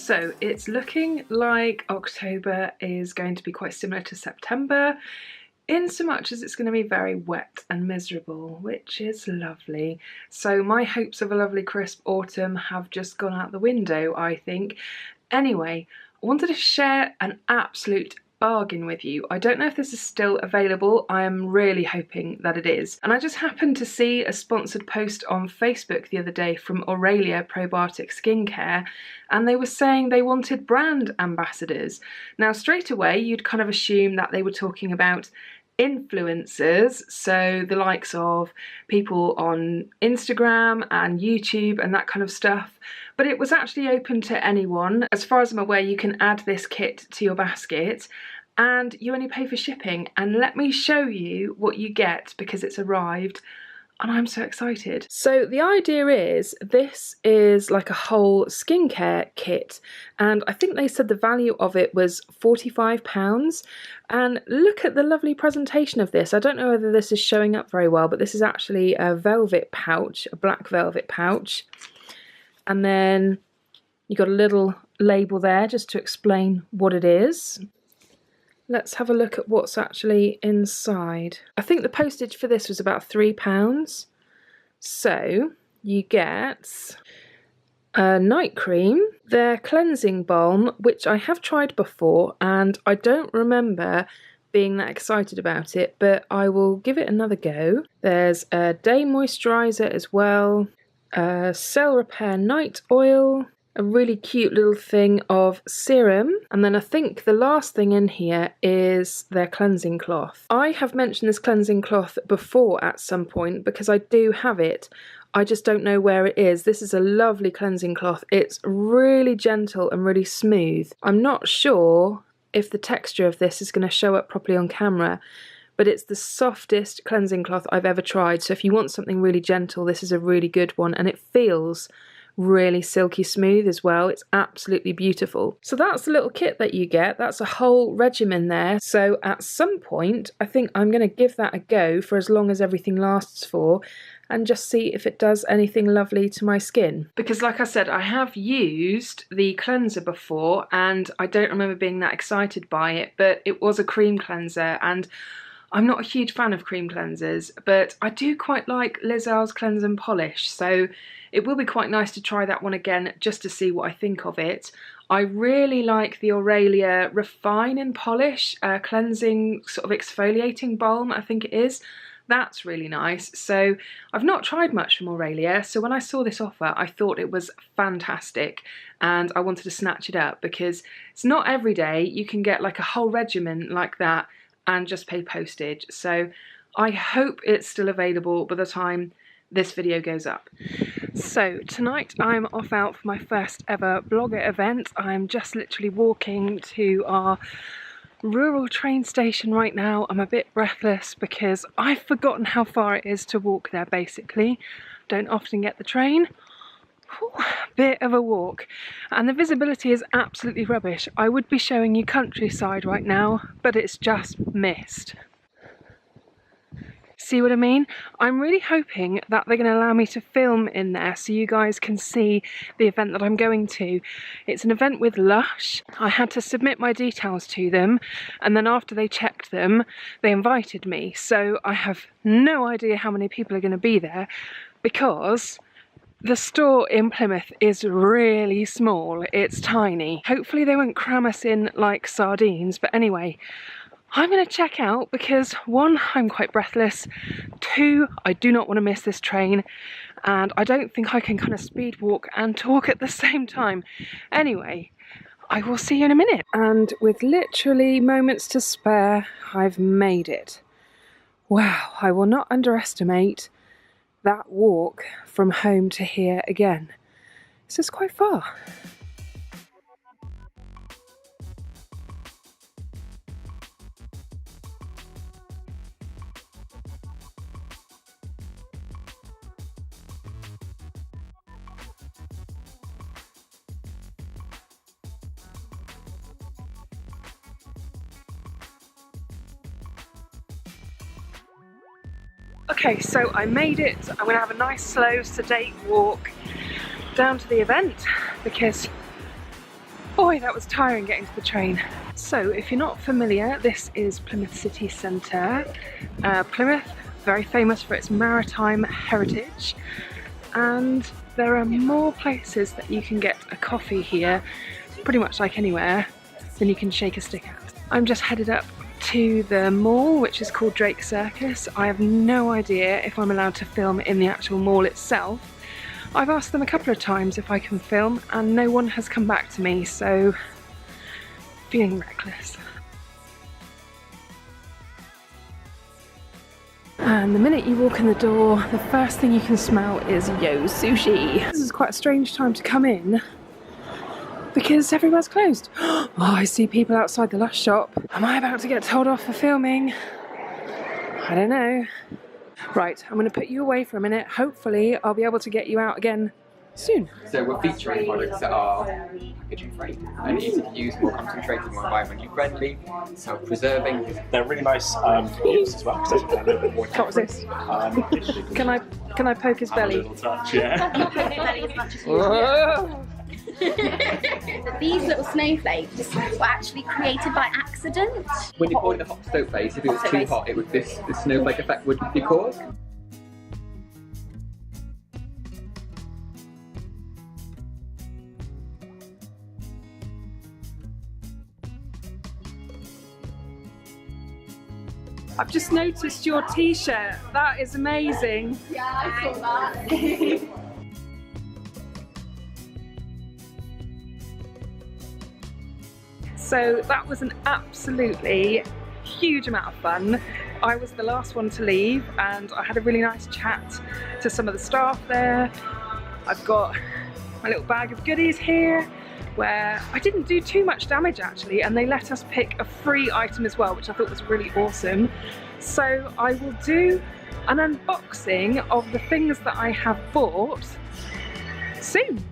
So it's looking like October is going to be quite similar to September, in so much as it's going to be very wet and miserable, which is lovely. So my hopes of a lovely crisp autumn have just gone out the window, I think. Anyway, I wanted to share an absolute bargain with you. I don't know if this is still available. I am really hoping that it is. And I just happened to see a sponsored post on Facebook the other day from Aurelia Probiotic Skincare, and they were saying they wanted brand ambassadors. Now straight away you'd kind of assume that they were talking about influencers, so the likes of people on Instagram and YouTube and that kind of stuff, but it was actually open to anyone. As far as I'm aware, you can add this kit to your basket and you only pay for shipping, and let me show you what you get because it's arrived and I'm so excited. So the idea is this is like a whole skincare kit, and I think they said the value of it was £45, and look at the lovely presentation of this. I don't know whether this is showing up very well, but this is actually a velvet pouch, a black velvet pouch, and then you got a little label there just to explain what it is. Let's have a look at what's actually inside. I think the postage for this was about £3. So you get a night cream, their cleansing balm, which I have tried before and I don't remember being that excited about it, but I will give it another go. There's a day moisturiser as well, a cell repair night oil, a really cute little thing of serum, and then I think the last thing in here is their cleansing cloth. I have mentioned this cleansing cloth before at some point because I do have it. I just don't know where it is. This is a lovely cleansing cloth. It's really gentle and really smooth. I'm not sure if the texture of this is going to show up properly on camera, but it's the softest cleansing cloth I've ever tried. So if you want something really gentle, this is a really good one, and it feels really silky smooth as well. It's absolutely beautiful. So that's the little kit that you get. That's a whole regimen there. So at some point I think I'm going to give that a go for as long as everything lasts for, and just see if it does anything lovely to my skin. Because like I said, I have used the cleanser before and I don't remember being that excited by it, but it was a cream cleanser, and I'm not a huge fan of cream cleansers, but I do quite like Liz Earle's Cleanse and Polish, so it will be quite nice to try that one again just to see what I think of it. I really like the Aurelia Refine and Polish cleansing sort of exfoliating balm, I think it is. That's really nice. So I've not tried much from Aurelia, so when I saw this offer I thought it was fantastic and I wanted to snatch it up, because it's not every day you can get like a whole regimen like that and just pay postage. So I hope it's still available by the time this video goes up. So tonight I'm off out for my first ever blogger event. I'm just literally walking to our rural train station right now. I'm a bit breathless because I've forgotten how far it is to walk there basically. Don't often get the train. Whew, bit of a walk, and the visibility is absolutely rubbish. I would be showing you countryside right now, but it's just mist. See what I mean? I'm really hoping that they're going to allow me to film in there so you guys can see the event that I'm going to. It's an event with Lush. I had to submit my details to them, and then after they checked them, they invited me. So I have no idea how many people are going to be there, because the store in Plymouth is really small. It's tiny. Hopefully they won't cram us in like sardines, but anyway, I'm going to check out because 1, I'm quite breathless, 2, I do not want to miss this train, and I don't think I can kind of speed walk and talk at the same time. Anyway, I will see you in a minute. And with literally moments to spare, I've made it. Wow, I will not underestimate that walk from home to here again. This is quite far. Okay, so I made it. I'm going to have a nice, slow, sedate walk down to the event because Boy, that was tiring getting to the train. So if you're not familiar, this is Plymouth city centre. Plymouth, very famous for its maritime heritage, and there are more places that you can get a coffee here, pretty much like anywhere, than you can shake a stick at. I'm just headed up to the mall, which is called Drake Circus. I have no idea if I'm allowed to film in the actual mall itself. I've asked them a couple of times if I can film and no one has come back to me, so feeling reckless. And the minute you walk in the door, the first thing you can smell is Yo Sushi. This is quite a strange time to come in because everywhere's closed. Oh, I see people outside the Lush shop. Am I about to get told off for filming? I don't know. Right, I'm going to put you away for a minute. Hopefully I'll be able to get you out again soon. So we're featuring products that are packaging free and easy to use, more concentrated, more environmentally friendly, self-preserving. They're really nice use as well because they're a little bit more. What was this? Can I poke his belly? A little touch, yeah. These little snowflakes were actually created by accident. When you pour in the hot stove base, if it was too hot, it would the snowflake effect would be caused. I've just noticed your t-shirt. That is amazing. Yeah, I saw that. So that was an absolutely huge amount of fun. I was the last one to leave and I had a really nice chat to some of the staff there. I've got my little bag of goodies here where I didn't do too much damage actually, and they let us pick a free item as well, which I thought was really awesome. So I will do an unboxing of the things that I have bought soon.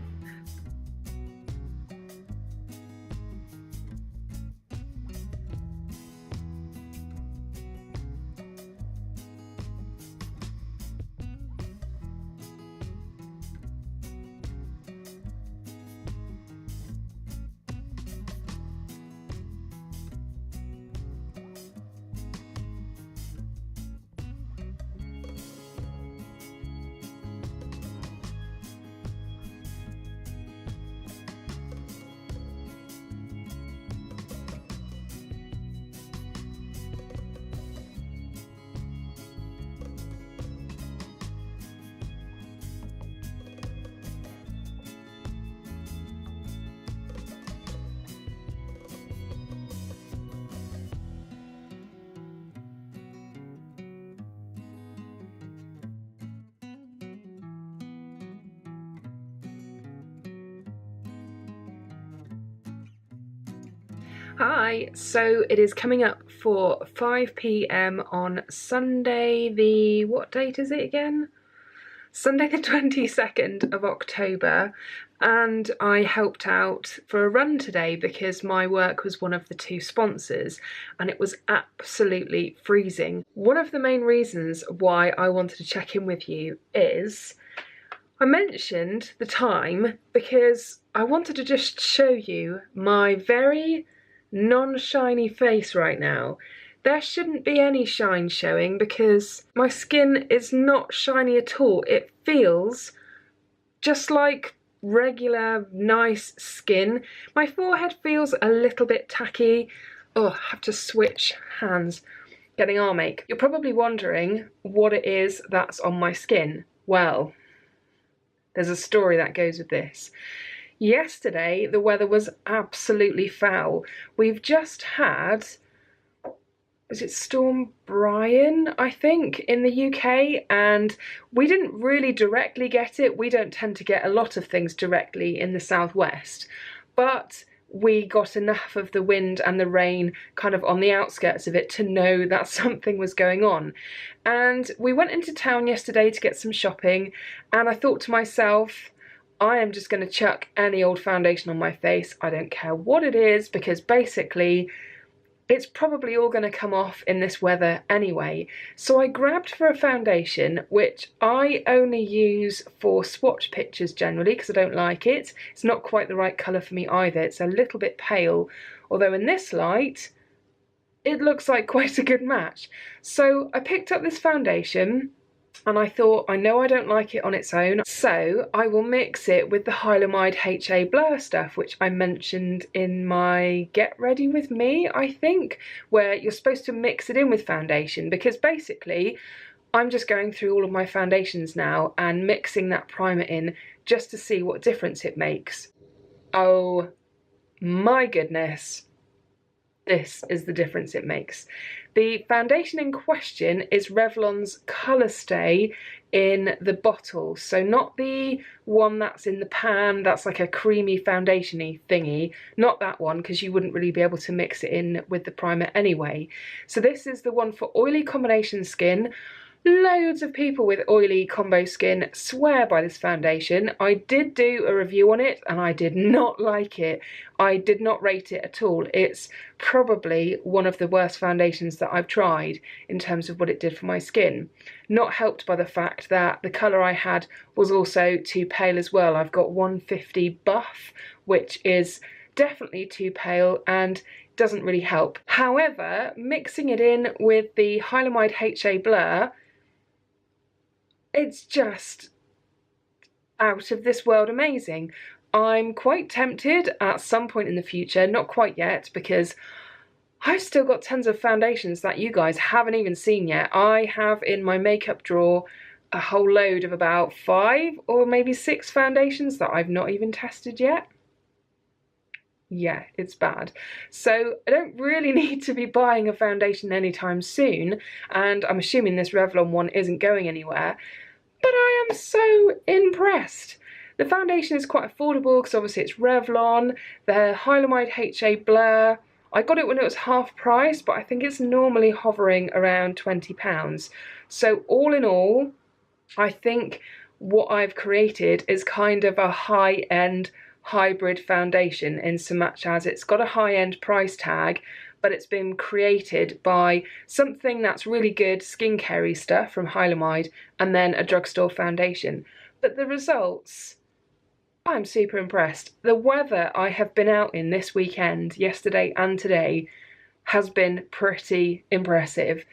Hi, so it is coming up for 5 PM on Sunday what date is it again? Sunday the 22nd of October, and I helped out for a run today because my work was one of the 2 sponsors and it was absolutely freezing. One of the main reasons why I wanted to check in with you is I mentioned the time because I wanted to just show you my very non-shiny face right now. There shouldn't be any shine showing because my skin is not shiny at all. It feels just like regular nice skin. My forehead feels a little bit tacky. Oh, I have to switch hands getting arm ache. You're probably wondering what it is that's on my skin. Well, there's a story that goes with this. Yesterday, the weather was absolutely foul. We've just had, was it Storm Brian, I think, in the UK, and we didn't really directly get it. We don't tend to get a lot of things directly in the southwest, but we got enough of the wind and the rain kind of on the outskirts of it to know that something was going on. And we went into town yesterday to get some shopping, and I thought to myself, I am just going to chuck any old foundation on my face. I don't care what it is, because basically it's probably all going to come off in this weather anyway. So I grabbed for a foundation, which I only use for swatch pictures generally because I don't like it. It's not quite the right colour for me either. It's a little bit pale, although in this light it looks like quite a good match. So I picked up this foundation and I thought, I know I don't like it on its own, so I will mix it with the Hyperlinks HA Blur stuff, which I mentioned in my Get Ready With Me, I think, where you're supposed to mix it in with foundation, because basically I'm just going through all of my foundations now and mixing that primer in just to see what difference it makes. Oh my goodness. This is the difference it makes. The foundation in question is Revlon's Colour Stay in the bottle. So not the one that's in the pan, that's like a creamy foundation-y thingy. Not that one, because you wouldn't really be able to mix it in with the primer anyway. So this is the one for oily combination skin. Loads of people with oily combo skin swear by this foundation. I did do a review on it and I did not like it. I did not rate it at all. It's probably one of the worst foundations that I've tried in terms of what it did for my skin. Not helped by the fact that the colour I had was also too pale as well. I've got 150 buff, which is definitely too pale and doesn't really help. However, mixing it in with the Hyperlinks HA Blur, it's just out of this world amazing. I'm quite tempted at some point in the future, not quite yet, because I've still got tons of foundations that you guys haven't even seen yet. I have in my makeup drawer a whole load of about 5 or maybe 6 foundations that I've not even tested yet. Yeah, it's bad. So I don't really need to be buying a foundation anytime soon, and I'm assuming this Revlon one isn't going anywhere, but I am so impressed. The foundation is quite affordable because obviously it's Revlon. The Hyperlinks HA Blur, I got it when it was half price, but I think it's normally hovering around £20. So all in all, I think what I've created is kind of a high-end hybrid foundation, in so much as it's got a high-end price tag, but it's been created by something that's really good skincare-y stuff from Hyperlinks and then a drugstore foundation. But the results, I'm super impressed. The weather I have been out in this weekend, yesterday and today, has been pretty impressive.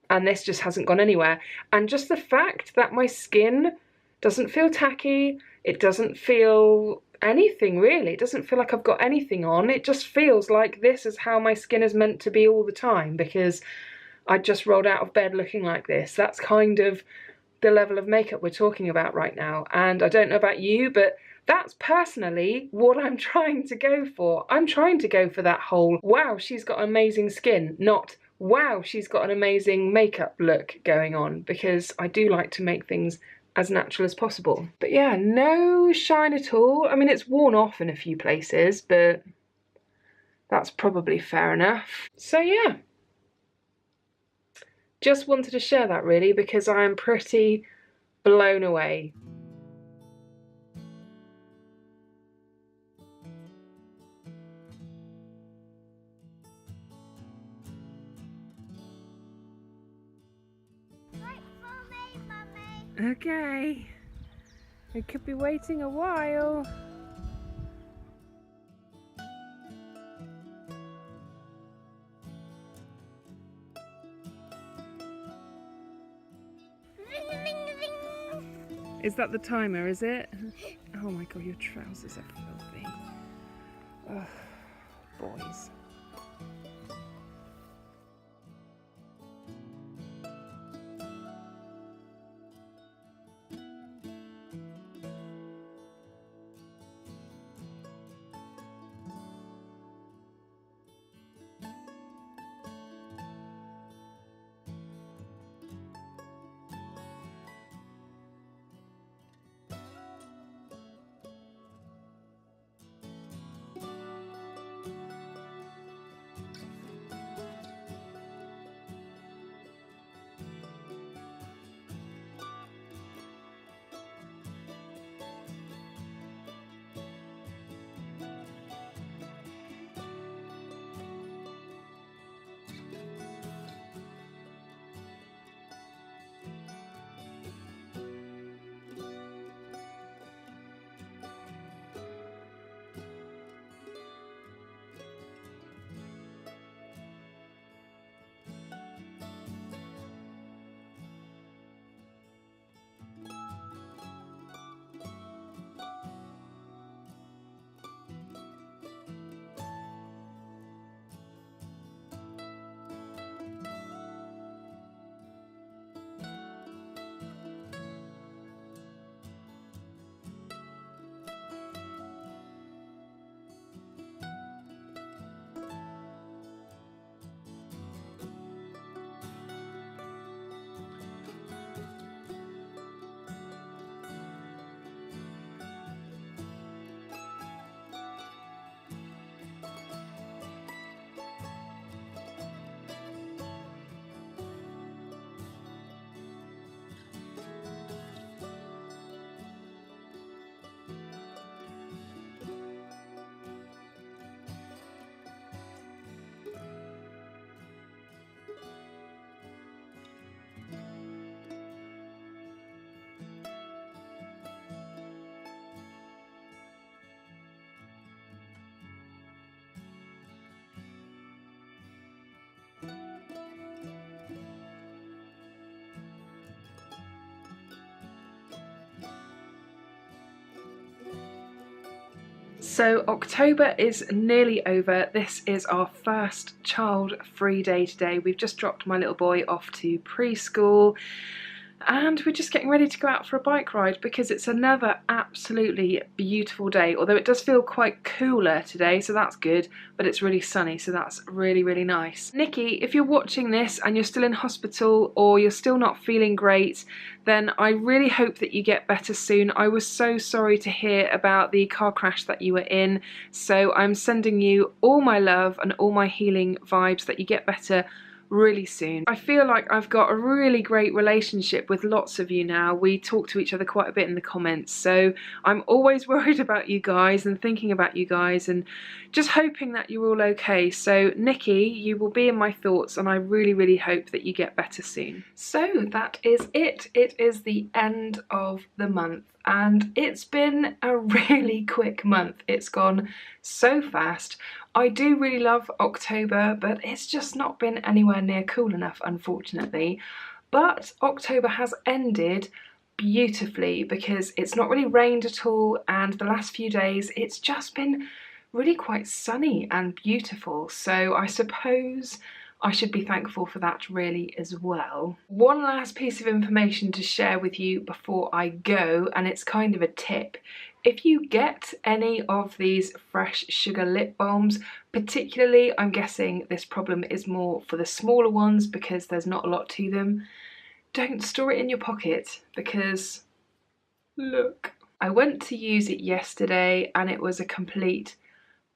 And this just hasn't gone anywhere. And just the fact that my skin doesn't feel tacky, it doesn't feel anything really, it doesn't feel like I've got anything on, it just feels like this is how my skin is meant to be all the time, because I just rolled out of bed looking like this. That's kind of the level of makeup we're talking about right now, and I don't know about you, but that's personally what I'm trying to go for. I'm trying to go for that whole, wow, she's got amazing skin, not wow, she's got an amazing makeup look going on, because I do like to make things as natural as possible. But yeah, no shine at all. I mean, it's worn off in a few places, but that's probably fair enough. So yeah, just wanted to share that really, because I am pretty blown away. Okay, I could be waiting a while. Is that the timer, is it? Oh my god, your trousers are filthy. Ugh, boys. So October is nearly over. This is our first child-free day today. We've just dropped my little boy off to preschool and we're just getting ready to go out for a bike ride because it's another absolutely beautiful day, although it does feel quite cooler today, so that's good, but it's really sunny, so that's really, really nice. Nikki, if you're watching this and you're still in hospital or you're still not feeling great, then I really hope that you get better soon. I was so sorry to hear about the car crash that you were in, so I'm sending you all my love and all my healing vibes that you get better really soon. I feel like I've got a really great relationship with lots of you now. We talk to each other quite a bit in the comments, so I'm always worried about you guys and thinking about you guys and just hoping that you're all okay. So Nikki, you will be in my thoughts and I really, really hope that you get better soon. So that is it. It is the end of the month and it's been a really quick month. It's gone so fast. I do really love October, but it's just not been anywhere near cool enough, unfortunately. But October has ended beautifully because it's not really rained at all, and the last few days it's just been really quite sunny and beautiful. So I suppose I should be thankful for that really as well. One last piece of information to share with you before I go, and it's kind of a tip. If you get any of these fresh sugar lip balms, particularly I'm guessing this problem is more for the smaller ones because there's not a lot to them, don't store it in your pocket because look. I went to use it yesterday and it was a complete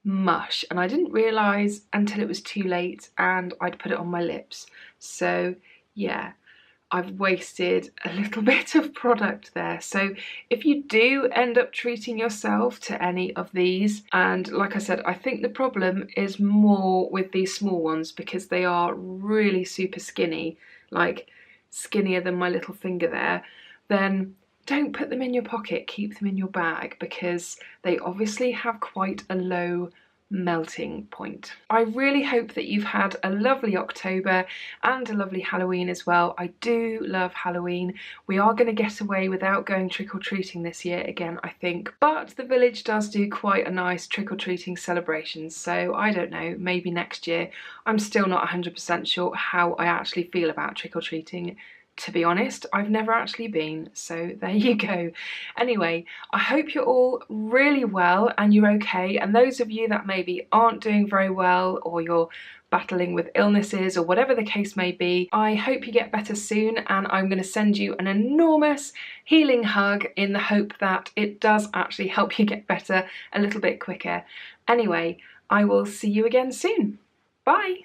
mush and I didn't realise until it was too late and I'd put it on my lips. So yeah, I've wasted a little bit of product there. So if you do end up treating yourself to any of these, and like I said, I think the problem is more with these small ones because they are really super skinny, like skinnier than my little finger there, then don't put them in your pocket, keep them in your bag because they obviously have quite a low melting point. I really hope that you've had a lovely October and a lovely Halloween as well. I do love Halloween. We are going to get away without going trick-or-treating this year again, I think, but the village does do quite a nice trick-or-treating celebration, so I don't know, maybe next year. I'm still not 100% sure how I actually feel about trick-or-treating. To be honest, I've never actually been, so there you go. Anyway, I hope you're all really well and you're okay, and those of you that maybe aren't doing very well or you're battling with illnesses or whatever the case may be, I hope you get better soon, and I'm going to send you an enormous healing hug in the hope that it does actually help you get better a little bit quicker. Anyway, I will see you again soon. Bye!